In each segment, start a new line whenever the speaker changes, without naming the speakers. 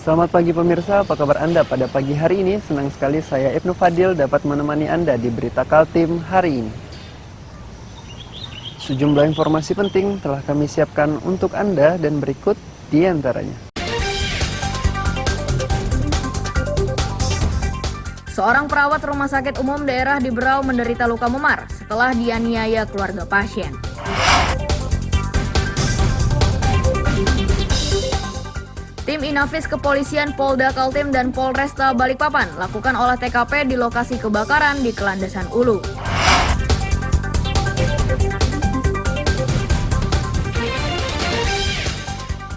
Selamat pagi pemirsa, apa kabar Anda pada pagi hari ini? Senang sekali saya Ibnu Fadil dapat menemani Anda di Berita Kaltim hari ini. Sejumlah informasi penting telah kami siapkan untuk Anda dan berikut di antaranya.
Seorang perawat rumah sakit umum daerah di Berau menderita luka memar setelah dianiaya keluarga pasien. Tim Inafis Kepolisian Polda Kaltim dan Polresta Balikpapan lakukan olah TKP di lokasi kebakaran di Kelandasan Ulu.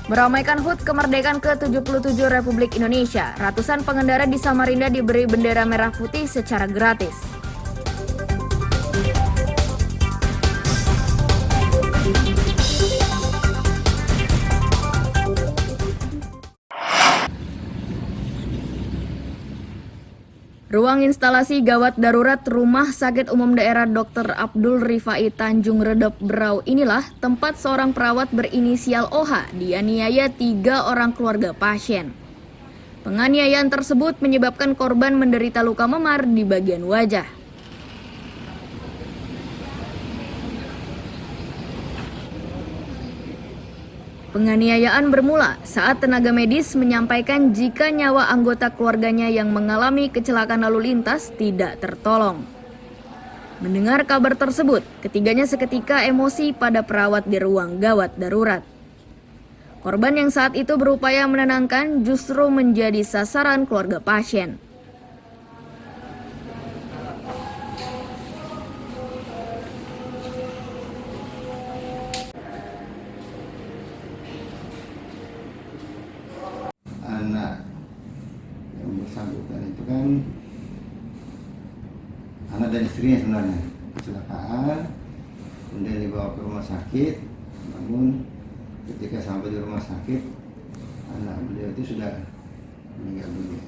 Meramaikan HUT Kemerdekaan ke-77 Republik Indonesia, ratusan pengendara di Samarinda diberi bendera merah putih secara gratis. Ruang instalasi gawat darurat Rumah Sakit Umum Daerah Dr. Abdul Rifai Tanjung Redep Berau inilah tempat seorang perawat berinisial OH dianiaya 3 orang keluarga pasien. Penganiayaan tersebut menyebabkan korban menderita luka memar di bagian wajah. Penganiayaan bermula saat tenaga medis menyampaikan jika nyawa anggota keluarganya yang mengalami kecelakaan lalu lintas tidak tertolong. Mendengar kabar tersebut, ketiganya seketika emosi pada perawat di ruang gawat darurat. Korban yang saat itu berupaya menenangkan justru menjadi sasaran keluarga pasien.
Anak yang bersangkutan itu kan anak dan istrinya sebenarnya kecelakaan, kemudian dibawa ke rumah sakit. Namun ketika sampai di rumah sakit, anak beliau itu sudah meninggal dunia.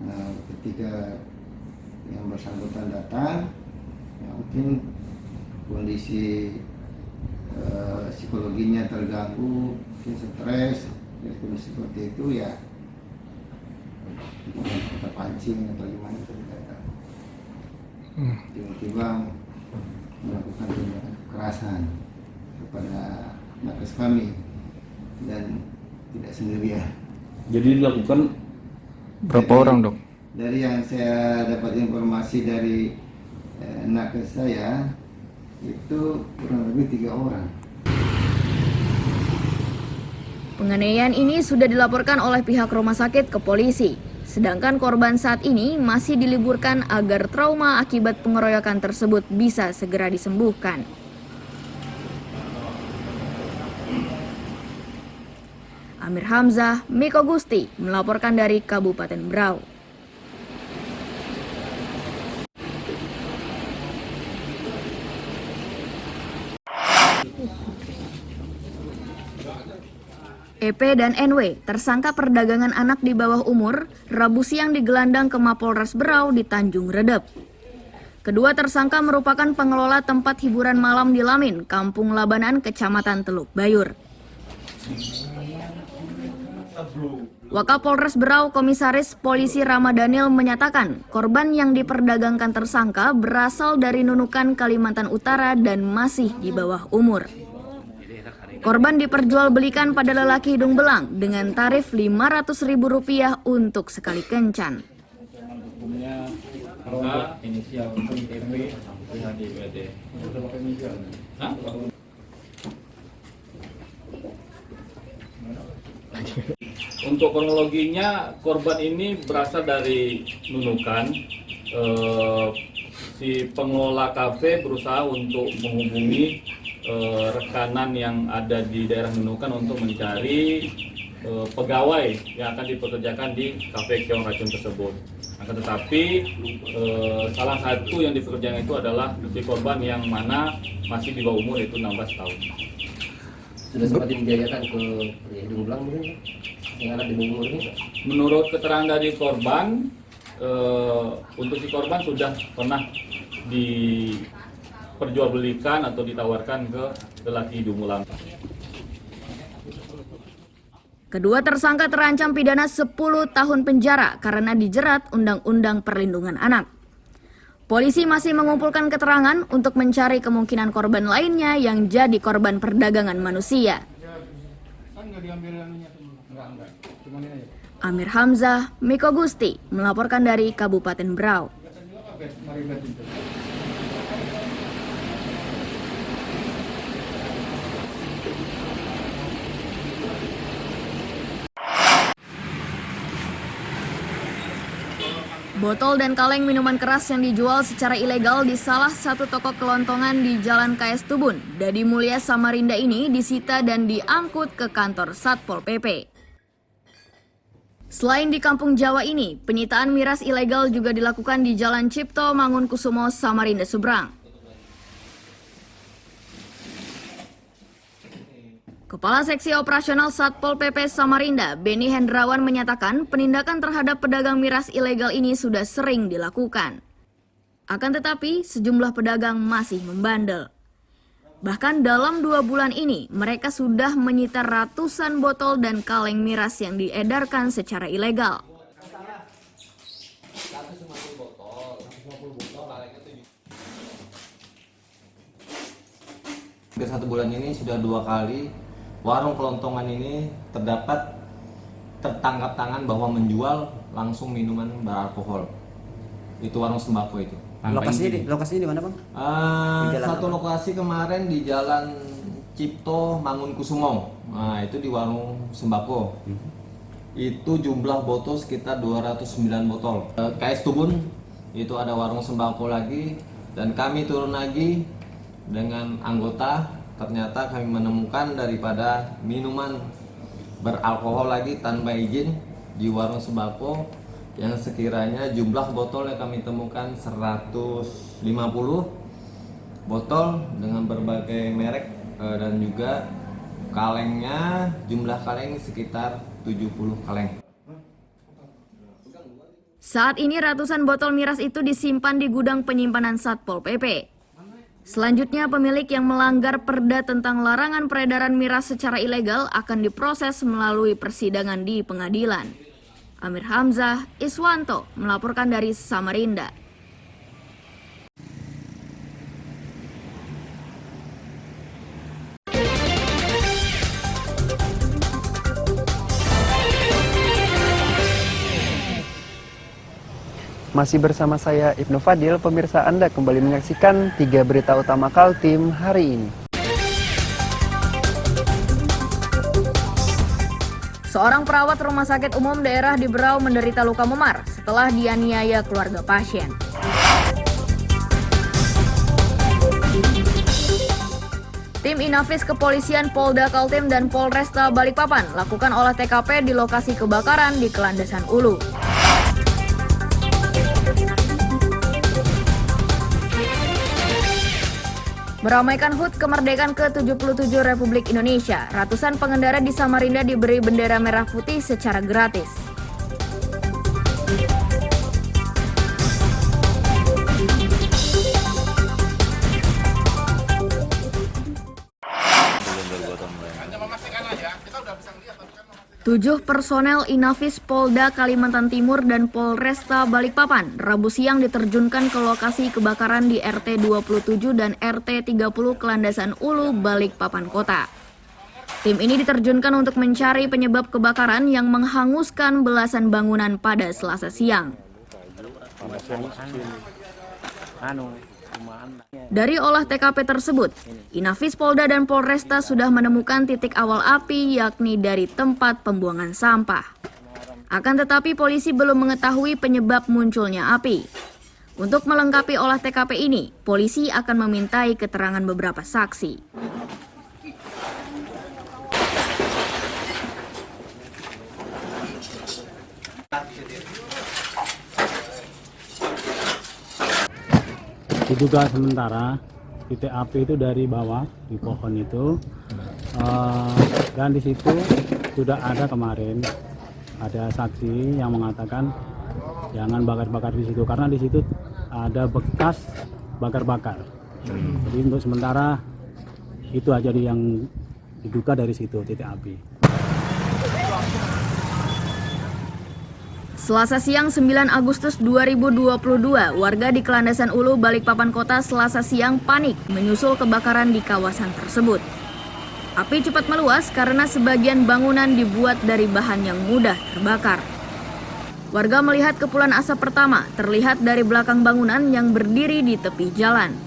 Nah, ketika yang bersangkutan datang, ya mungkin kondisi psikologinya terganggu, mungkin stres. Jadi kondisi seperti itu ya terpancing atau gimana itu tidak tahu. Tiba-tiba melakukan tindakan kekerasan kepada nakes kami dan tidak sendirian.
Jadi dilakukan berapa orang, Dok?
Dari yang saya dapat informasi dari nakes saya itu kurang lebih 3 orang.
Penganiayaan ini sudah dilaporkan oleh pihak rumah sakit ke polisi. Sedangkan korban saat ini masih diliburkan agar trauma akibat pengeroyokan tersebut bisa segera disembuhkan. Amir Hamzah, Miko Gusti melaporkan dari Kabupaten Berau. EP dan NW, tersangka perdagangan anak di bawah umur, Rabu siang digelandang ke Mapolres Berau di Tanjung Redep. Kedua tersangka merupakan pengelola tempat hiburan malam di Lamin, Kampung Labanan, Kecamatan Teluk Bayur. Wakapolres Berau Komisaris Polisi Rama Daniel menyatakan, korban yang diperdagangkan tersangka berasal dari Nunukan, Kalimantan Utara dan masih di bawah umur. Korban diperjualbelikan pada lelaki hidung belang dengan tarif Rp500.000 untuk sekali kencan.
Untuk kronologinya, korban ini berasal dari Nunukan. Si pengelola kafe berusaha untuk menghubungi rekanan yang ada di daerah Nunukan untuk mencari pegawai yang akan dipekerjakan di kafe Keong Racun tersebut. Akan tetapi salah satu yang dipekerjakan itu adalah si korban yang mana masih di bawah umur, yaitu 16 tahun.
Sudah sempat dijajakan ke hidung belang mungkin yang ada di bawah umur ini?
Menurut keterangan dari korban, untuk si korban sudah pernah diperjualbelikan atau ditawarkan ke lelaki hidung belang.
Kedua tersangka terancam pidana 10 tahun penjara karena dijerat Undang-Undang Perlindungan Anak. Polisi masih mengumpulkan keterangan untuk mencari kemungkinan korban lainnya yang jadi korban perdagangan manusia. Amir Hamzah, Miko Gusti melaporkan dari Kabupaten Berau. Botol dan kaleng minuman keras yang dijual secara ilegal di salah satu toko kelontongan di Jalan KS Tubun, Dadi Mulia, Samarinda ini disita dan diangkut ke kantor Satpol PP. Selain di Kampung Jawa ini, penyitaan miras ilegal juga dilakukan di Jalan Cipto Mangunkusumo, Samarinda Seberang. Kepala Seksi Operasional Satpol PP Samarinda, Beni Hendrawan menyatakan penindakan terhadap pedagang miras ilegal ini sudah sering dilakukan. Akan tetapi, sejumlah pedagang masih membandel. Bahkan dalam 2 bulan ini, mereka sudah menyita ratusan botol dan kaleng miras yang diedarkan secara ilegal.
Hampir 1 bulan ini sudah 2 kali warung kelontongan ini tertangkap tangan bahwa menjual langsung minuman beralkohol. Itu warung sembako itu.
Lokasinya di mana, Bang?
Satu lokasi kemarin di Jalan Cipto Mangunkusumo. Nah, itu di warung sembako. Itu jumlah botol sekitar 209 botol. KS Tubun itu ada warung sembako lagi, dan kami turun lagi dengan anggota. Ternyata kami menemukan daripada minuman beralkohol lagi tanpa izin di warung sembako yang sekiranya jumlah botol yang kami temukan 150 botol dengan berbagai merek, dan juga kalengnya, jumlah kaleng sekitar 70 kaleng.
Saat ini ratusan botol miras itu disimpan di gudang penyimpanan Satpol PP. Selanjutnya, pemilik yang melanggar perda tentang larangan peredaran miras secara ilegal akan diproses melalui persidangan di pengadilan. Amir Hamzah, Iswanto melaporkan dari Samarinda.
Masih bersama saya Ibnu Fadil, pemirsa Anda kembali menyaksikan 3 berita utama Kaltim hari ini.
Seorang perawat rumah sakit umum daerah di Berau menderita luka memar setelah dianiaya keluarga pasien. Tim Inafis Kepolisian Polda Kaltim dan Polresta Balikpapan lakukan olah TKP di lokasi kebakaran di Kelandasan Ulu. Meramaikan HUT Kemerdekaan ke-77 Republik Indonesia, ratusan pengendara di Samarinda diberi bendera merah putih secara gratis. Tujuh personel Inafis Polda Kalimantan Timur dan Polresta Balikpapan Rabu siang diterjunkan ke lokasi kebakaran di RT 27 dan RT 30 Kelandasan Ulu, Balikpapan Kota. Tim ini diterjunkan untuk mencari penyebab kebakaran yang menghanguskan belasan bangunan pada Selasa siang. Dari olah TKP tersebut, Inafis Polda dan Polresta sudah menemukan titik awal api, yakni dari tempat pembuangan sampah. Akan tetapi polisi belum mengetahui penyebab munculnya api. Untuk melengkapi olah TKP ini, polisi akan memintai keterangan beberapa saksi.
Diduga sementara titik api itu dari bawah di pohon itu, dan di situ sudah ada kemarin ada saksi yang mengatakan jangan bakar-bakar di situ karena di situ ada bekas bakar-bakar. Jadi untuk sementara itu aja yang diduga dari situ titik api.
Selasa siang 9 Agustus 2022, warga di Kelandasan Ulu, Balikpapan Kota Selasa siang panik menyusul kebakaran di kawasan tersebut. Api cepat meluas karena sebagian bangunan dibuat dari bahan yang mudah terbakar. Warga melihat kepulan asap pertama terlihat dari belakang bangunan yang berdiri di tepi jalan.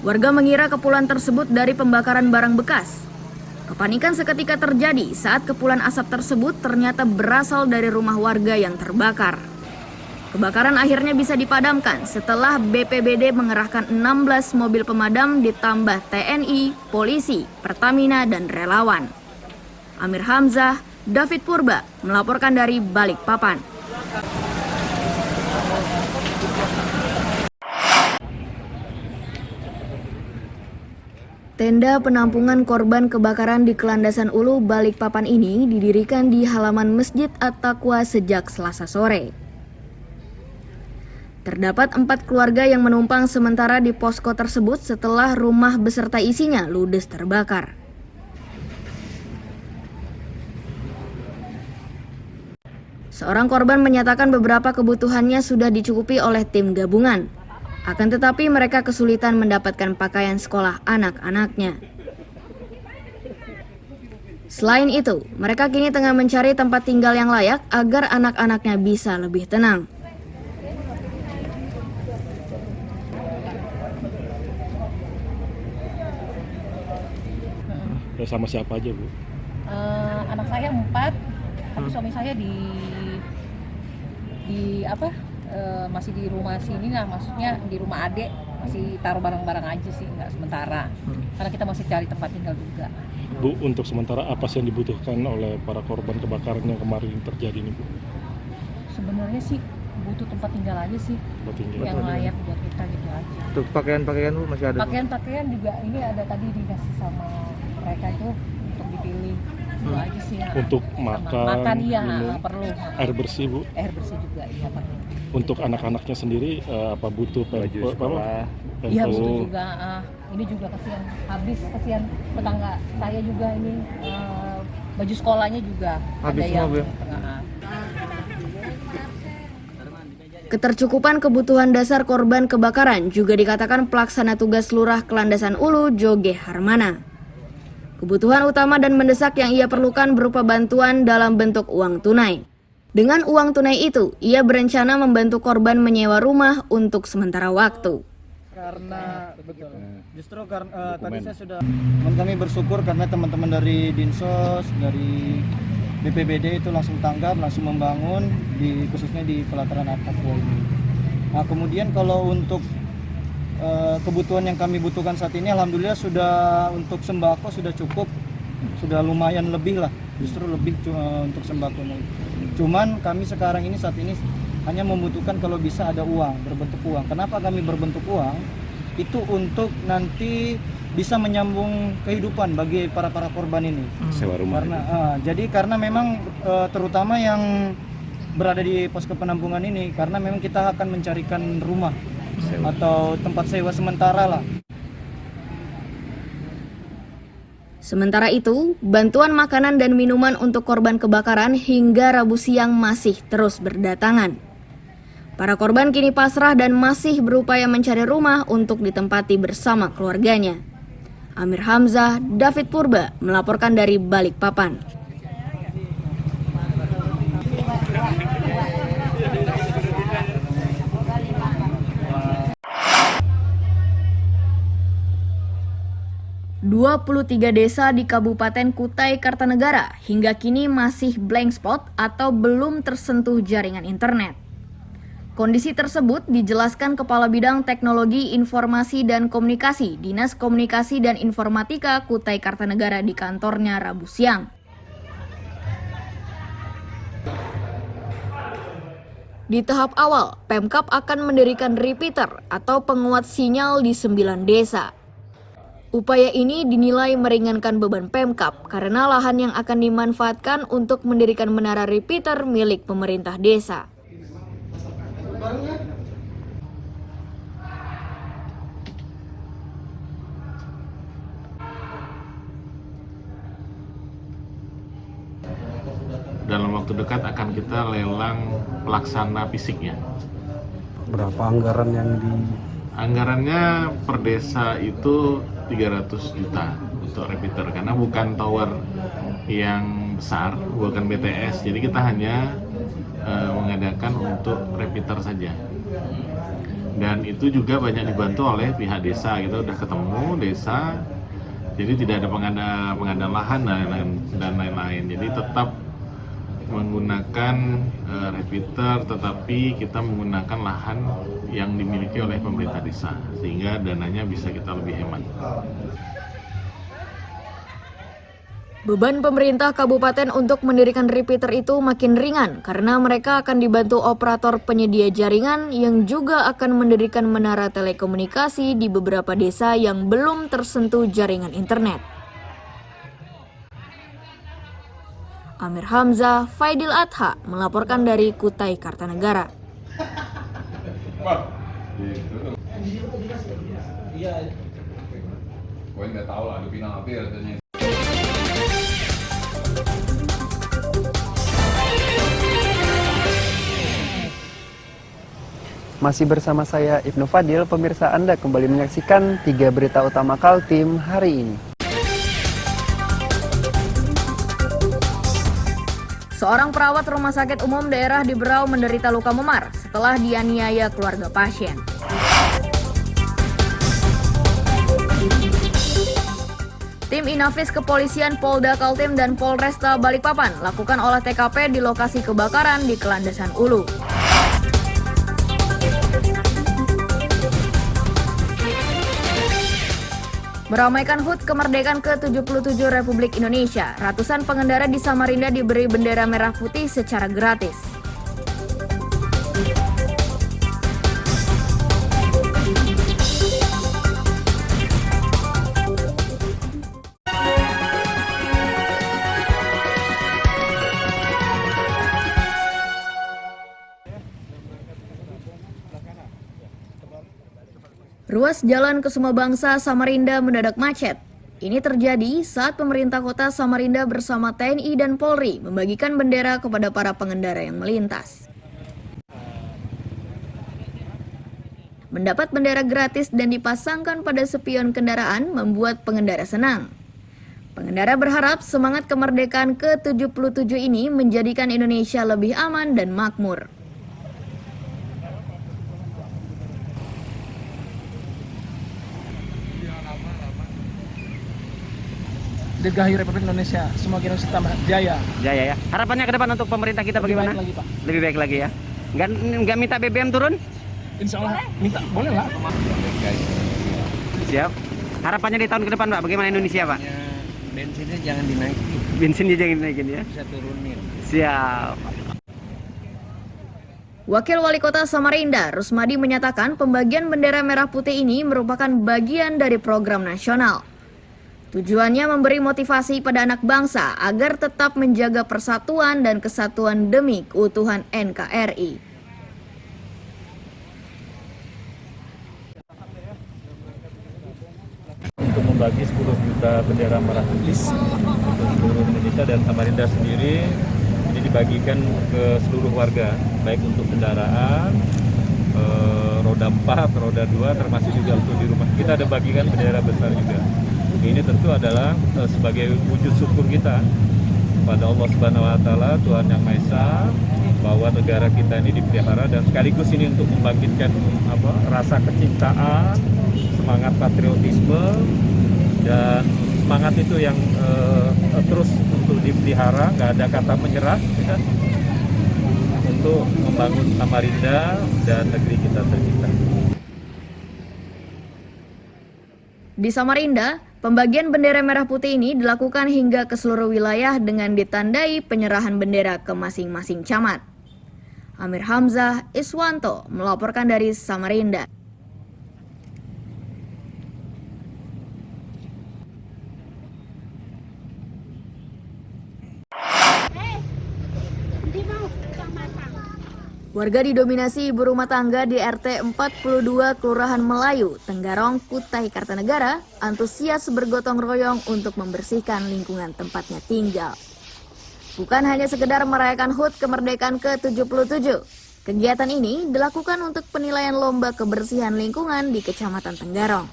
Warga mengira kepulan tersebut dari pembakaran barang bekas. Kepanikan seketika terjadi saat kepulan asap tersebut ternyata berasal dari rumah warga yang terbakar. Kebakaran akhirnya bisa dipadamkan setelah BPBD mengerahkan 16 mobil pemadam ditambah TNI, polisi, Pertamina, dan relawan. Amir Hamzah, David Purba melaporkan dari Balikpapan. Tenda penampungan korban kebakaran di Kelandasan Ulu, Balikpapan ini didirikan di halaman Masjid At-Taqwa sejak Selasa sore. Terdapat 4 keluarga yang menumpang sementara di posko tersebut setelah rumah beserta isinya ludes terbakar. Seorang korban menyatakan beberapa kebutuhannya sudah dicukupi oleh tim gabungan. Akan tetapi mereka kesulitan mendapatkan pakaian sekolah anak-anaknya. Selain itu, mereka kini tengah mencari tempat tinggal yang layak agar anak-anaknya bisa lebih tenang.
Sama siapa aja, Bu?
Anak saya 4, tapi suami saya masih di rumah sini lah, maksudnya di rumah adik, masih taruh barang-barang aja sih, nggak sementara, karena kita masih cari tempat tinggal juga.
Bu, untuk sementara apa sih yang dibutuhkan oleh para korban kebakaran yang kemarin terjadi ini, Bu?
Sebenarnya sih butuh tempat tinggal aja sih, yang layak buat kita gitu aja.
Untuk pakaian-pakaian Bu masih ada?
Pakaian juga ini ada tadi dikasih sama mereka itu untuk dipilih. Itu aja sih ya.
Untuk makan
iya
minum,
perlu.
air bersih, Bu?
Air bersih juga iya Pak.
Untuk anak-anaknya sendiri apa butuh
Iya butuh juga. Ini juga kasihan tetangga saya juga ini baju sekolahnya juga
habis
ada yang
semua, Bu, ya?
Ketercukupan kebutuhan dasar korban kebakaran juga dikatakan pelaksana tugas Lurah Kelandasan Ulu, Joge Harmana. Kebutuhan utama dan mendesak yang ia perlukan berupa bantuan dalam bentuk uang tunai. Dengan uang tunai itu, ia berencana membantu korban menyewa rumah untuk sementara waktu.
Karena betul, justru karena tadi saya sudah, kami bersyukur karena teman-teman dari Dinsos, dari BPBD itu langsung tanggap, langsung membangun khususnya di pelataran At-Taqwa ini. Nah kemudian kalau untuk kebutuhan yang kami butuhkan saat ini, alhamdulillah sudah untuk sembako sudah cukup, sudah lumayan lebih lah, justru lebih untuk sembako. Cuman kami sekarang ini saat ini hanya membutuhkan kalau bisa ada uang, berbentuk uang. Kenapa kami berbentuk uang? Itu untuk nanti bisa menyambung kehidupan bagi para korban ini.
Sewa rumah.
Karena memang terutama yang berada di posko penampungan ini, karena memang kita akan mencarikan rumah atau tempat sewa sementara lah.
Sementara itu, bantuan makanan dan minuman untuk korban kebakaran hingga Rabu siang masih terus berdatangan. Para korban kini pasrah dan masih berupaya mencari rumah untuk ditempati bersama keluarganya. Amir Hamzah, David Purba melaporkan dari Balikpapan. ...23 desa di Kabupaten Kutai Kartanegara hingga kini masih blank spot atau belum tersentuh jaringan internet. Kondisi tersebut dijelaskan Kepala Bidang Teknologi Informasi dan Komunikasi Dinas Komunikasi dan Informatika Kutai Kartanegara di kantornya Rabu siang. Di tahap awal, Pemkab akan mendirikan repeater atau penguat sinyal di 9 desa. Upaya ini dinilai meringankan beban Pemkab karena lahan yang akan dimanfaatkan untuk mendirikan menara repeater milik pemerintah desa.
dalam waktu dekat akan kita lelang pelaksana fisiknya.
Berapa anggaran yang
Anggarannya per desa itu 300 juta untuk repeater, karena bukan tower yang besar, bukan BTS, jadi kita hanya mengadakan untuk repeater saja. Dan itu juga banyak dibantu oleh pihak desa, kita udah ketemu desa, jadi tidak ada pengadaan lahan dan lain-lain, jadi tetap menggunakan repeater, tetapi kita menggunakan lahan yang dimiliki oleh pemerintah desa, sehingga dananya bisa kita lebih hemat.
Beban pemerintah kabupaten untuk mendirikan repeater itu makin ringan karena mereka akan dibantu operator penyedia jaringan yang juga akan mendirikan menara telekomunikasi di beberapa desa yang belum tersentuh jaringan internet. Amir Hamzah, Faidil Adha melaporkan dari Kutai Kartanegara.
Masih bersama saya Ibnu Fadil, pemirsa Anda kembali menyaksikan 3 berita utama Kaltim hari ini.
Seorang perawat rumah sakit umum daerah di Berau menderita luka memar setelah dianiaya keluarga pasien. Tim Inafis Kepolisian Polda Kaltim dan Polresta Balikpapan lakukan olah TKP di lokasi kebakaran di Kelandasan Ulu. Meramaikan HUT kemerdekaan ke-77 Republik Indonesia, ratusan pengendara di Samarinda diberi bendera merah putih secara gratis. Ruas Jalan Kusuma Bangsa Samarinda mendadak macet. Ini terjadi saat pemerintah kota Samarinda bersama TNI dan Polri membagikan bendera kepada para pengendara yang melintas. Mendapat bendera gratis dan dipasangkan pada spion kendaraan membuat pengendara senang. Pengendara berharap semangat kemerdekaan ke-77 ini menjadikan Indonesia lebih aman dan makmur.
Dirgahayu Republik Indonesia, semoga Indonesia tambah jaya.
Jaya ya. Harapannya ke depan untuk pemerintah kita bagaimana?
Lebih baik lagi, Pak.
Lebih baik lagi ya. Nggak minta BBM turun?
Insya Allah minta, boleh lah.
Siap. Harapannya di tahun ke depan Pak, bagaimana Indonesia Pak?
Bensinnya jangan dinaikin,
Bensinnya jangan dinaikin ya.
bisa turunin.
Siap.
Wakil Wali Kota Samarinda, Rusmadi menyatakan pembagian bendera merah putih ini merupakan bagian dari program nasional. Tujuannya memberi motivasi pada anak bangsa agar tetap menjaga persatuan dan kesatuan demi keutuhan NKRI.
Untuk membagi 10 juta bendera merah putih untuk seluruh Indonesia dan Samarinda sendiri, ini dibagikan ke seluruh warga, baik untuk kendaraan, roda 4, roda 2, termasuk juga untuk di rumah. Kita ada bagikan bendera besar juga. Ini tentu adalah sebagai wujud syukur kita pada Allah Subhanahu wa Ta'ala, Tuhan Yang Maha Esa, bahwa negara kita ini dipelihara, dan sekaligus ini untuk membangkitkan rasa kecintaan, semangat patriotisme, dan semangat itu yang terus untuk dipelihara, nggak ada kata menyerah, ya, untuk membangun Samarinda dan negeri kita tercinta.
Di Samarinda, pembagian bendera merah putih ini dilakukan hingga ke seluruh wilayah dengan ditandai penyerahan bendera ke masing-masing camat. Amir Hamzah, Iswanto melaporkan dari Samarinda. Warga didominasi ibu rumah tangga di RT 42 Kelurahan Melayu, Tenggarong, Kutai Kartanegara, antusias bergotong royong untuk membersihkan lingkungan tempatnya tinggal. Bukan hanya sekedar merayakan HUT kemerdekaan ke-77, kegiatan ini dilakukan untuk penilaian lomba kebersihan lingkungan di Kecamatan Tenggarong.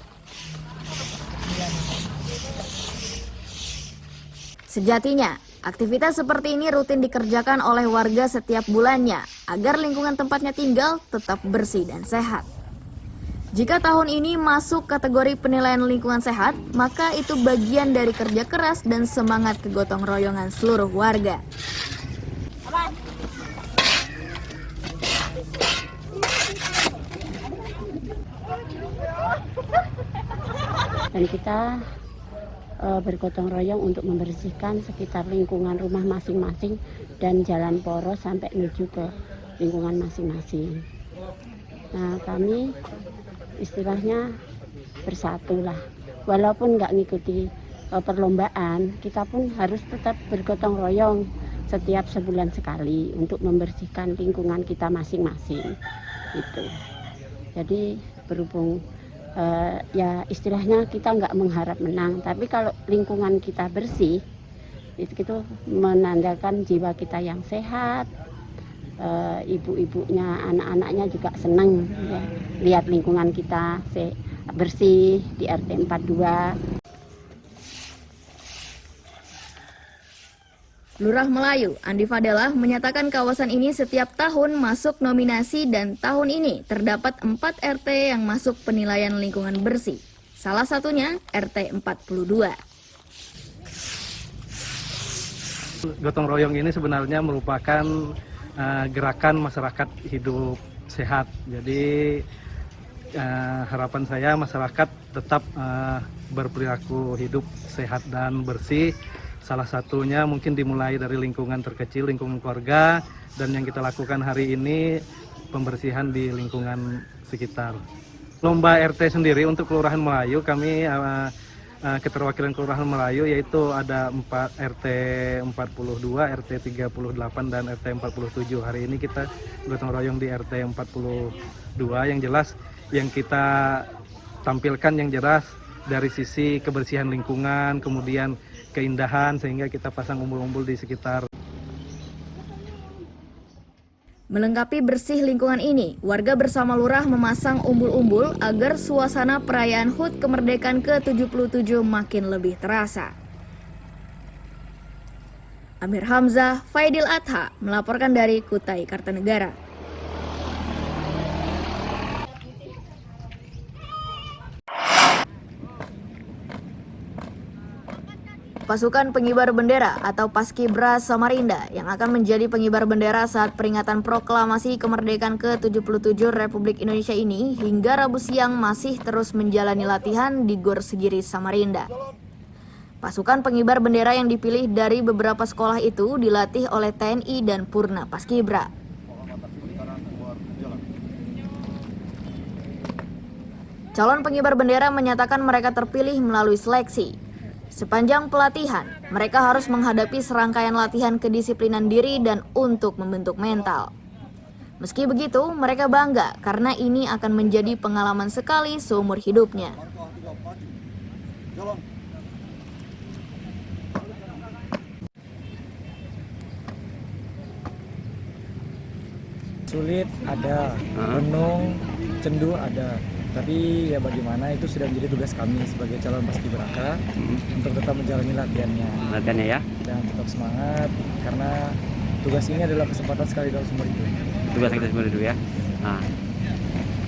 Sejatinya, aktivitas seperti ini rutin dikerjakan oleh warga setiap bulannya agar lingkungan tempatnya tinggal tetap bersih dan sehat. Jika tahun ini masuk kategori penilaian lingkungan sehat, maka itu bagian dari kerja keras dan semangat kegotong royongan seluruh warga.
Dan kita bergotong royong untuk membersihkan sekitar lingkungan rumah masing-masing dan jalan poros sampai menuju ke lingkungan masing-masing. Nah, kami istilahnya bersatu lah. Walaupun nggak ngikuti perlombaan, kita pun harus tetap bergotong royong setiap sebulan sekali untuk membersihkan lingkungan kita masing-masing. Gitu. Jadi berhubung ya istilahnya kita nggak mengharap menang, tapi kalau lingkungan kita bersih, itu menandakan jiwa kita yang sehat. Ibu-ibunya, anak-anaknya juga senang ya, lihat lingkungan kita bersih di RT 42.
Lurah Melayu, Andi Fadelah, menyatakan kawasan ini setiap tahun masuk nominasi dan tahun ini terdapat 4 RT yang masuk penilaian lingkungan bersih. Salah satunya RT 42.
Gotong royong ini sebenarnya merupakan gerakan masyarakat hidup sehat. Jadi harapan saya masyarakat tetap berperilaku hidup sehat dan bersih. Salah satunya mungkin dimulai dari lingkungan terkecil, lingkungan keluarga, dan yang kita lakukan hari ini pembersihan di lingkungan sekitar. Lomba RT sendiri untuk Kelurahan Melayu, kami keterwakilan Kelurahan Melayu yaitu ada 4 RT 42, RT 38 dan RT 47. Hari ini kita gotong royong di RT 42. Yang jelas yang kita tampilkan yang jelas dari sisi kebersihan lingkungan, kemudian keindahan, sehingga kita pasang umbul-umbul di sekitar.
Melengkapi bersih lingkungan ini, warga bersama lurah memasang umbul-umbul agar suasana perayaan HUT kemerdekaan ke-77 makin lebih terasa. Amir Hamzah, Faidil Adha melaporkan dari Kutai Kartanegara. Pasukan pengibar bendera atau Paskibra Samarinda yang akan menjadi pengibar bendera saat peringatan proklamasi kemerdekaan ke-77 Republik Indonesia ini hingga Rabu siang masih terus menjalani latihan di Gor Segiri Samarinda. Pasukan pengibar bendera yang dipilih dari beberapa sekolah itu dilatih oleh TNI dan Purna Paskibra. Calon pengibar bendera menyatakan mereka terpilih melalui seleksi. Sepanjang pelatihan, mereka harus menghadapi serangkaian latihan kedisiplinan diri dan untuk membentuk mental. Meski begitu, mereka bangga karena ini akan menjadi pengalaman sekali seumur hidupnya.
Sulit ada, gunung, cendu ada. Tapi ya bagaimana, itu sudah menjadi tugas kami sebagai calon paskibraka untuk tetap menjalani latihannya
ya.
Dan tetap semangat karena tugas ini adalah kesempatan sekali dalam seumur hidup.
Tugas kita seumur hidup ya. Nah,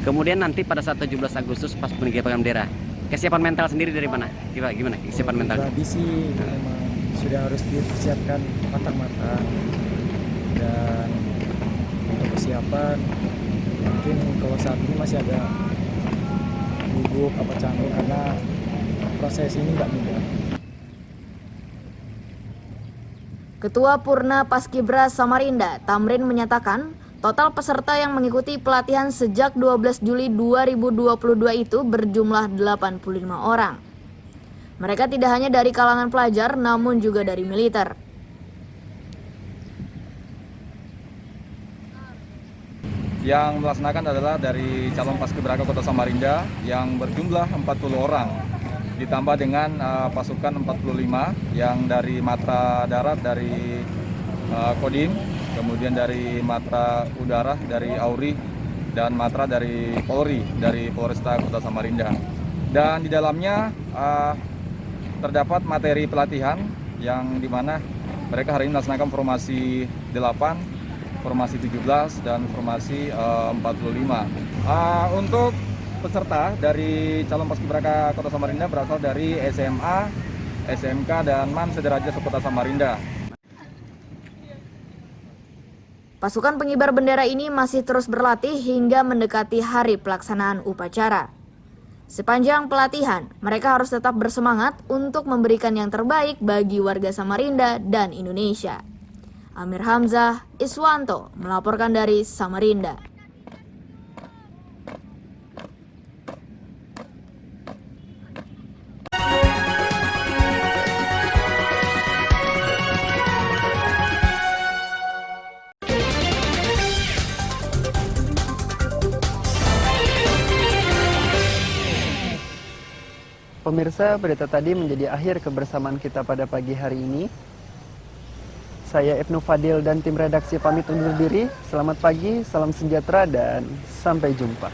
kemudian nanti pada saat 17 Agustus pas pengibaran bendera, kesiapan mental sendiri dari mana? Gimana kesiapan mental?
Tadi sih memang sudah harus dipersiapkan matang-matang, dan untuk kesiapan mungkin kalau saat ini masih agak gugup apa canggung karena proses ini nggak mudah.
Ketua Purna Paskibra Samarinda, Tamrin, menyatakan total peserta yang mengikuti pelatihan sejak 12 Juli 2022 itu berjumlah 85 orang. Mereka tidak hanya dari kalangan pelajar namun juga dari militer.
Yang melaksanakan adalah dari calon paskibraka Kota Samarinda yang berjumlah 40 orang, ditambah dengan pasukan 45 yang dari matra darat dari Kodim, kemudian dari Matra Udara dari Auri, dan Matra dari Polri dari Polresta Kota Samarinda. Dan di dalamnya terdapat materi pelatihan yang dimana mereka hari ini melaksanakan formasi 8, formasi 17, dan formasi 45. Untuk peserta dari calon paskibraka Kota Samarinda berasal dari SMA, SMK, dan MAN Sederajat Kota Samarinda.
Pasukan pengibar bendera ini masih terus berlatih hingga mendekati hari pelaksanaan upacara. Sepanjang pelatihan, mereka harus tetap bersemangat untuk memberikan yang terbaik bagi warga Samarinda dan Indonesia. Amir Hamzah, Iswanto melaporkan dari Samarinda.
Pemirsa, berita tadi menjadi akhir kebersamaan kita pada pagi hari ini. Saya Ibnu Fadil dan tim redaksi pamit undur diri. Selamat pagi, salam sejahtera, dan sampai jumpa.